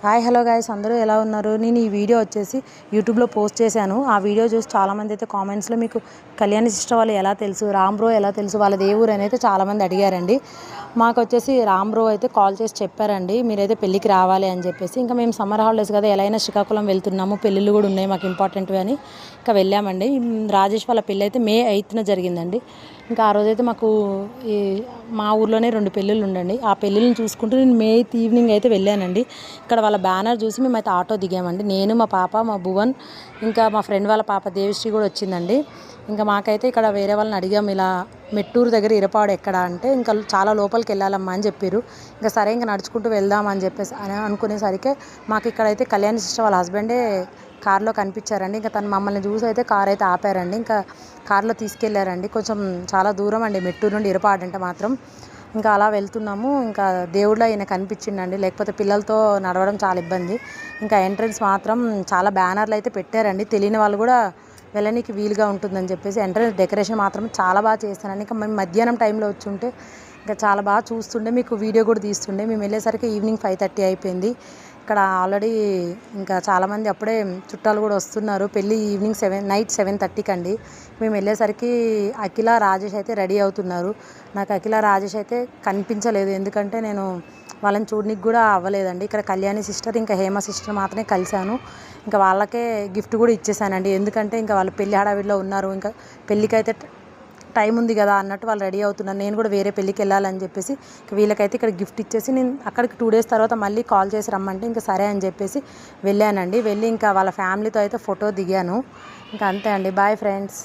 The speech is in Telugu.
హాయ్ హలో గైస్, అందరూ ఎలా ఉన్నారు? నేను ఈ వీడియో వచ్చేసి యూట్యూబ్లో పోస్ట్ చేశాను. ఆ వీడియో చూసి చాలామంది అయితే కామెంట్స్లో మీకు కళ్యాణి సిస్టర్ వాళ్ళు ఎలా తెలుసు, రామ్ బ్రో ఎలా తెలుసు, వాళ్ళది ఏ ఊరు అని అయితే చాలామంది అడిగారండి. మాకు వచ్చేసి రామ్ బ్రో అయితే కాల్ చేసి చెప్పారండి, మీరైతే పెళ్ళికి రావాలి అని చెప్పేసి. ఇంకా మేము సమ్మర్ హాలిడేస్ కదా, ఎలా అయినా శ్రీకాకుళం వెళ్తున్నాము, పెళ్ళిళ్ళు కూడా ఉన్నాయి మాకు ఇంపార్టెంట్వి అని ఇంకా వెళ్ళామండి. రాజేష్ వాళ్ళ పెళ్ళి అయితే May 8న జరిగిందండి. ఇంకా ఆ రోజైతే మాకు ఈ మా ఊర్లోనే 2 పెళ్ళిళ్ళు ఉండండి. ఆ పెళ్ళిళ్ళని చూసుకుంటూ నేను May 8 ఈవినింగ్ అయితే వెళ్ళానండి. ఇక్కడ వాళ్ళ బ్యానర్ చూసి మేమైతే ఆటో దిగామండి. నేను, మా పాప, మా భువన్, ఇంకా మా ఫ్రెండ్ వాళ్ళ పాప దేవిశ్రీ కూడా వచ్చిందండి. ఇంకా మాకైతే ఇక్కడ వేరే వాళ్ళని అడిగాము, ఇలా మెట్టూరు దగ్గర ఇరపాడు ఎక్కడ అంటే ఇంకా చాలా లోపలికి వెళ్ళాలమ్మా అని చెప్పారు. ఇంకా సరే ఇంకా నడుచుకుంటూ వెళ్దాం అని చెప్పేసి అనుకునేసరికి మాకు ఇక్కడైతే కళ్యాణి సిస్టర్ వాళ్ళ హస్బెండే కార్లో కనిపించారండి. ఇంకా తను మమ్మల్ని చూసి అయితే కార్ అయితే ఆపారండి. ఇంకా కార్లో తీసుకెళ్లారండి. కొంచెం చాలా దూరం అండి మెట్టూరు నుండి ఇరపాడు అంటే మాత్రం. ఇంకా అలా వెళ్తున్నాము. ఇంకా దేవుడిలో ఈయన కనిపించిండండి, లేకపోతే పిల్లలతో నడవడం చాలా ఇబ్బంది. ఇంకా ఎంట్రన్స్ మాత్రం చాలా బ్యానర్లు అయితే పెట్టారండి, తెలియని వాళ్ళు కూడా వెళ్ళడానికి వీలుగా ఉంటుందని చెప్పేసి. ఎంట్రన్స్ డెకరేషన్ మాత్రం చాలా బాగా చేస్తానండి. ఇంకా మేము మధ్యాహ్నం టైంలో వచ్చి ఉంటే ఇంకా చాలా బాగా చూస్తుండే, మీకు వీడియో కూడా తీస్తుండే. మేము వెళ్ళేసరికి ఈవినింగ్ 5:30 అయిపోయింది. ఇక్కడ ఆల్రెడీ ఇంకా చాలామంది అప్పుడే చుట్టాలు కూడా వస్తున్నారు. పెళ్ళి నైట్ 7:30కి అండి. మేము వెళ్ళేసరికి అఖిల, రాజేష్ అయితే రెడీ అవుతున్నారు. నాకు అఖిల, రాజేష్ అయితే కనిపించలేదు, ఎందుకంటే నేను వాళ్ళని చూడడానికి కూడా అవ్వలేదండి. ఇక్కడ కళ్యాణి సిస్టర్ ఇంకా హేమ సిస్టర్ మాత్రమే కలిశాను. ఇంకా వాళ్ళకే గిఫ్ట్ కూడా ఇచ్చేసానండి, ఎందుకంటే ఇంకా వాళ్ళు పెళ్లి హడావిడిలో ఉన్నారు. ఇంకా పెళ్ళికైతే టైం ఉంది కదా అన్నట్టు వాళ్ళు రెడీ అవుతున్నారు. నేను కూడా వేరే పెళ్ళికి వెళ్ళాలని చెప్పేసి వీళ్ళకైతే ఇక్కడ గిఫ్ట్ ఇచ్చేసి నేను అక్కడికి 2 days తర్వాత మళ్ళీ కాల్ చేసి రమ్మంటే ఇంకా సరే అని చెప్పేసి వెళ్ళానండి. వెళ్ళి ఇంకా వాళ్ళ ఫ్యామిలీతో అయితే ఫోటో దిగాను. ఇంకా అంతే అండి. Bye friends.